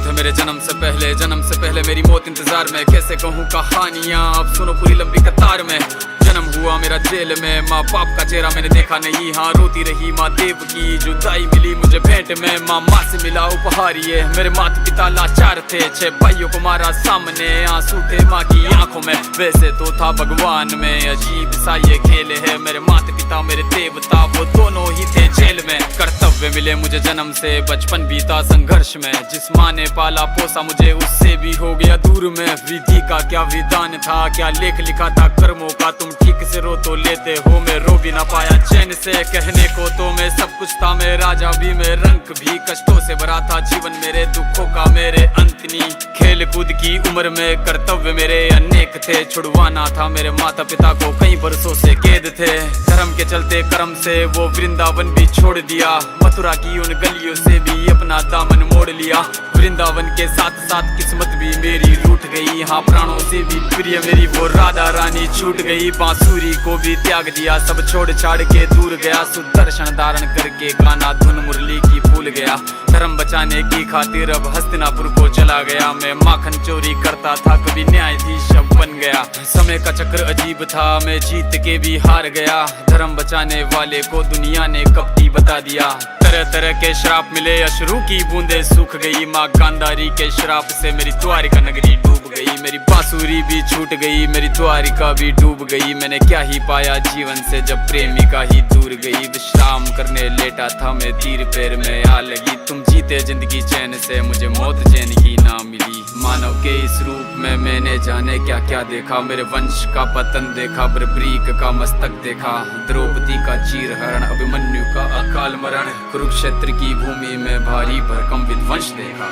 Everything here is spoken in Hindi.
है मेरे जन्म से पहले मेरी मौत इंतजार में। कैसे कहूँ कहानियाँ, अब सुनो पूरी लंबी कतार में। जन्म हुआ मेरा जेल में, माँ बाप का चेहरा मैंने देखा नहीं। हाँ रोती रही माँ देव की, जुदाई मिली मुझे भेंट में। माँ से मिला उपहार ये, मेरे माता पिता लाचार थे। 6 भाइयों को मारा सामने, आंसू थे माँ की आंखों में। वैसे तो था भगवान में, अजीब सा ये खेल है। मेरे माता पिता मेरे देवता, वो दोनों ही थे जेल में। कर्तव्य मिले मुझे जन्म से, बचपन बीता संघर्ष में। जिस माँ ने पाला पोसा मुझे, उससे भी हो गया दूर में। विधि का क्या विधान था, क्या लेख लिखा था कर्मों का। तुम ठीक से रो तो लेते हो, मैं रो भी ना पाया चैन से। कहने को तो मैं सब कुछ था, मैं राजा भी, मैं रंक भी। कष्टों से भरा था जीवन मेरे, दुखों का मेरे अंत नहीं। खेल कूद की उम्र में कर्तव्य मेरे अनेक थे। छुड़वाना था मेरे माता पिता को, कई बरसों से कैद थे। धर्म के चलते कर्म से वो वृंदावन भी छोड़ दिया। मथुरा की उन गलियों से भी अपना दामन मोड़ लिया। वृंदावन के साथ साथ किस्मत भी मेरी रूठ गई। हाँ प्राणों से भी प्रिय मेरी वो राधा रानी छूट गई। बांसुरी को भी त्याग दिया, सब छोड़ छाड़ के दूर गया। सुदर्शन धारण करके गाना धुन मुरली की भूल गया। धर्म बचाने की खातिर अब हस्तिनापुर को चला गया। मैं माखन चोरी करता था, कभी न्यायाधीश अब बन गया। समय का चक्र अजीब था, मैं जीत के भी हार गया। धर्म बचाने वाले को दुनिया ने कपटी बता दिया। तरह तरह के श्राप मिले, अश्रु की बूंदे सूख गई। माँ गांधारी के श्राप से मेरी द्वारिका नगरी डूब गई। मेरी बांसुरी भी छूट गई, मेरी द्वारिका भी डूब गई। मैंने क्या ही पाया जीवन से, जब प्रेमिका ही दूर गई। विश्राम करने लेटा था मैं, तीर पैर में आ लगी। तुम जीते जिंदगी चैन से, मुझे मौत चैन की ना मिली। मानव के इस रूप में मैंने जाने क्या क्या देखा। मेरे वंश का पतन देखा, बर्बरीक का मस्तक देखा। द्रौपदी का चीर हरण, अभिमन्यु का अकाल मरण। कुरुक्षेत्र की भूमि में भारी भरकम विध्वंस देखा।